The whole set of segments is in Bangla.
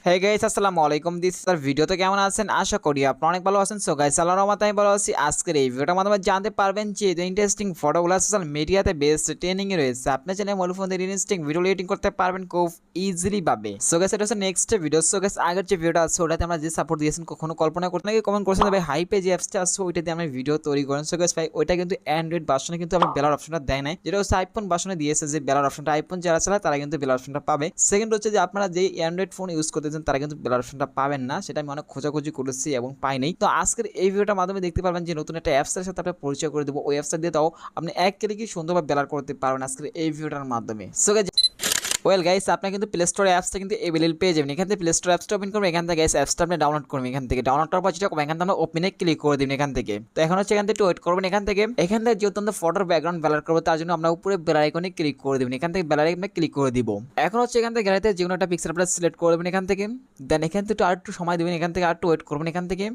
হে গাইস আসসালামু আলাইকুম দিস স্যার ভিডিওতে কেমন আছেন আশা করি আপনারা অনেক ভালো আছেন। সো গাইস আল্লাহর রহমতে আমি ভালো আছি। আজকের এই ভিডিওটার মাধ্যমে জানতে পারবেন যে ইন্টারেস্টিং ফটোগুলো সোশ্যাল মিডিয়াতে বেস্ট ট্রেন্ডিং এ রয়েছে। আপনি চাইলে মোবাইল ফোন দিয়ে ইন্টারেস্টিং ভিডিও এডিটিং করতে পারবেন খুব ইজিলি ভাবে। সো গাইস এটা হচ্ছে নেক্সট ভিডিও। সো গাইস আগের যে ভিডিওটা আছে ওটাতে আমরা যে সাপোর্ট দিয়েছেন কখনো কল্পনা করতে নাকি কমেন্ট করছেন ভাই হাইপে যে অ্যাপসটা আছে ওইটা দিয়ে আমরা ভিডিও তৈরি করেন। সো গাইস ভাই ওইটা কিন্তু অ্যান্ড্রয়েড ভার্সনে কিন্তু আমি বেলার অপশনটা দেয় নাই, যেটা হচ্ছে আইফোন ভার্সনে দিয়েছে যে বেলার অপশনটা আইফোন যারা চালায় তারা কিন্তু বেলার অপশনটা পাবে। সেকেন্ড হচ্ছে যে আপনারা যে অ্যান্ড্রয়েড ফোন ইউজ করতেছেন তারা কিন্তু বেলার অপশনটা পাবেন না, সেটা আমি অনেক খোঁজাখুঁজি করেছি এবং পাই নাই। তো আজকের এই ভিডিওটার মাধ্যমে দেখতে পারবেন যে নতুন একটা অ্যাপসের সাথে আপনার পরিচয় করে দেবো। ওই অ্যাপসটা দিয়ে তাও আপনি এক ক্লিকে সুন্দরভাবে বেলার করতে পারবেন আজকের এই ভিডিওটার মাধ্যমে। সো ওয়েল গাইস আপনি কিন্তু প্লে স্টোর অ্যাপসটা কিন্তু অ্যাভেলেবল পেয়ে যাবেন। এখান থেকে প্লে স্টোর অ্যাপসটা ওপেন করবেন, এখান থেকে গাইস অ্যাপসটা আপনি ডাউনলোড করবেন। এখান থেকে ডাউনলোড করার পর যেটা করবেন এখান থেকে আমরা ওপেনে ক্লিক করে দিবেন এখান থেকে। তো এখন হচ্ছে এখান থেকে একটু ওয়েট করবেন। এখান থেকে যেহেতু আমরা ফটোর ব্যাকগ্রাউন্ড ব্লার করবো তার জন্য আমরা উপরে ব্লার আইকনে ক্লিক করে দিবেন। এখান থেকে ব্লার আইকনে ক্লিক করে দিব। এখন হচ্ছে এখান থেকে গ্যালারিতে যে কোনো একটা পিক্সেল আপনারা সিলেক্ট করে দেবেন এখান থেকে। দেন এখান থেকে আর একটু সময় দেবেন, এখান থেকে আর একটু ওয়েট করবেন এখান থেকে।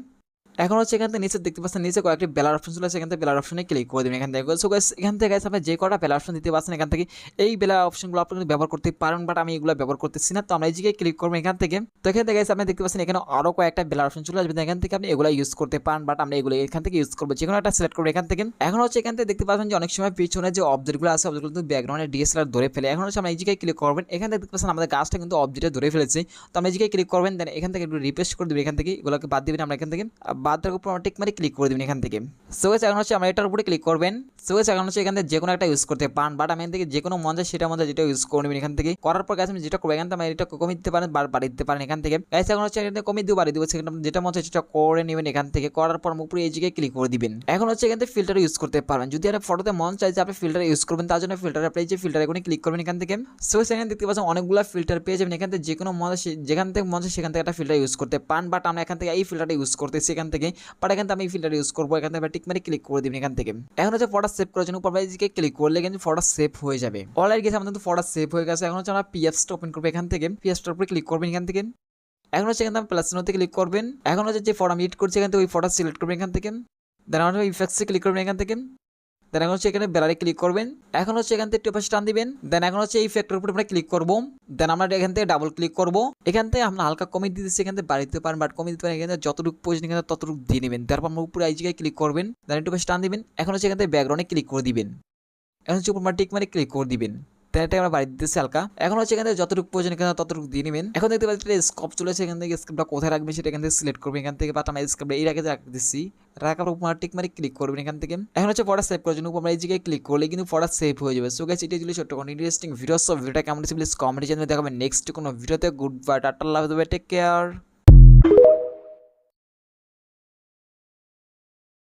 এখন হচ্ছে এখান থেকে নিচে দেখতে পাচ্ছেন নিচে কয়েকটি বেলার অপশন চলে আসে, এখান থেকে বেলার অপশনে ক্লিক করে দেবেন এখান থেকে। সো গাইস এখান থেকে গাইস আপনি যে কটা বেলার অপশন দিতে পারছেন এখান থেকে এই বেলার অপশনগুলো আপনি কিন্তু ব্যবহার করতে পারেন, বাট আমি এগুলো ব্যবহার করতেছি না। তো আমরা এই জায়গায় ক্লিক করবো এখান থেকে। তো এখান থেকে গাইস আপনি দেখতে পাচ্ছেন এখানে আরো কয়েকটা বেলার অপশন চলে আসবে, এখান থেকে আপনি এগুলো ইউজ করতে পারেন, বাট আমরা এগুলো এখান থেকে ইউজ করবো। যে কোনো একটা সিলেক্ট করবো এখান থেকে। এখন হচ্ছে এখান থেকে দেখতে পাচ্ছেন যে অনেক সময় পিছনে যে অবজেক্টগুলো আছে অবজেক্টগুলো কিন্তু ব্যাকগ্রাউন্ডে ডিএসএলআর ধরে ফেলে। এখন হচ্ছে আমরা এই জায়গায় ক্লিক করবেন, এখান থেকে দেখতে পাচ্ছেন আমাদের গাছটা কিন্তু অবজেক্টে ধরে ফেলেছে। তো আমরা এই জায়গায় ক্লিক করবেন, দেন এখান থেকে একটু রিপ্লেস করে দেবেন এখান থেকে, এগুলোকে বাদ দিবেন। আমরা এখান থেকে বাদ দেওয়ার উপর টিক মারি ক্লিক করে দেবেন এখান থেকে। সো গাইস এখন হচ্ছে আমরা এটার উপরে ক্লিক করবেন। সো গাইস এখন হচ্ছে এখান থেকে যে কোনো একটা ইউজ করতে পারেন, বাট আমি এখান থেকে যে কোনো মন যায় সেটা মন যায় যেটা ইউজ করে নেবেন এখান থেকে। করার পর গাইস আমি যেটা করবো এখান থেকে এটা কমিয়ে দিতে পারেন বা বাড়িয়ে দিতে পারেন এখান থেকে। গাইস এখন হচ্ছে এখান থেকে কমিয়ে দিব বাড়িয়ে দিব, সেখানে যেটা মন চায় সেটা করে নেবেন এখান থেকে। করার পর উপরে এই জায়গায় ক্লিক করে দিবেন। এখন হচ্ছে এখান থেকে ফিল্টার ইউজ করতে পারবেন। যদি আপনি ফটোতে মন চাই যে আপনি ফিল্টার ইউজ করবেন তার জন্য ফিল্টার আপনি যে ফিল্টার এখানে ক্লিক করবেন এখান থেকে। সো সেখানে দেখতে পাচ্ছেন অনেকগুলো ফিল্টার পেয়ে যাবেন এখান থেকে। যে কোনো মন যেখান থেকে মন চায় সেখান থেকে একটা ফিল্টার ইউজ করতে পারেন, বাট আমরা এখান থেকে এই ফিল্টারটা ইউজ করতেছি এখান থেকে। বাট এখান থেকে আমি এই ফিল্টার ইউজ করবো এখান থেকে টিক মারি ক্লিক করে দিবেন এখান থেকে। এখন হচ্ছে ফটো সেভ করার জন্য উপর দিকে ক্লিক করলে কিন্তু ফটো সেভ হয়ে যাবে। অলরেডি গেছে আমাদের ফটো সেভ হয়ে গেছে। এখন হচ্ছে আমরা পিএফটা ওপেন করবো এখান থেকে। পিএফটার উপরে ক্লিক করবেন এখান থেকে। এখন হচ্ছে এখান থেকে প্লাস চিহ্নতে ক্লিক করবেন। এখন হচ্ছে যে ফটো আমি এডিট করছি এখান থেকে ওই ফটো সিলেক্ট করবেন এখান থেকে। দেন আমরা ইফেক্টসে ক্লিক করবেন এখান থেকে। দেন এখন হচ্ছে এখানে ব্লারে ক্লিক করবেন। এখন হচ্ছে এখান থেকে একটু পাশে টান দিবেন। দেন এখন হচ্ছে এই ফ্যাক্টর উপরে আমরা ক্লিক করবো। দেন আমরা এখান থেকে ডাবল ক্লিক করবো। এখান থেকে আমরা হালকা কমিয়ে দিতেছি, এখান থেকে বাড়িতে পারেন বাট কমিয়ে দিতে পারেন। এখানে যতটুকু প্রয়োজন এখানে ততটুকু দিয়ে নেবেন। তারপর আমরা উপরে এই জায়গায় ক্লিক করবেন। দেন একটু পাশে টান দিবেন। এখন হচ্ছে এখান থেকে ব্যাকগ্রাউন্ডে ক্লিক করে দিবেন। এখন হচ্ছে উপর টিক মারে ক্লিক করে দিবেন। এটা আমরা বাড়ি দিতেছি হালকা। এখন হচ্ছে এখান থেকে যতটুকু প্রয়োজন এখানে ততটুকু দিয়ে নেবেন। এখন দেখতে পাচ্ছি স্কোপ চলেছে, এখান থেকে স্ক্রিপ্টটা কোথায় রাখবেন সেটা এখান থেকে সিলেক্ট করবেন এখান থেকে। বাট আমরা স্ক্রিপ্টটা এই রাখে রাখতেছি, রাখার উপর টিক মারি ক্লিক করবেন এখান থেকে। এখন হচ্ছে ফটো সেভ করার জন্য উপর আমরা এই জায়গায় ক্লিক করলে কিন্তু ফটো সেভ হয়ে যাবে। সো গাইস এটাই ছিল ছোট্ট কোনো ইন্টারেস্টিং ভিডিও। সব ভিডিওটা কেমন হয়েছে প্লিজ কমেন্টে জানিয়ে। দেখাবেন নেক্সট কোনো ভিডিওতে। গুড বাই, টাটা, লাভ ইউ, টেক কেয়ার।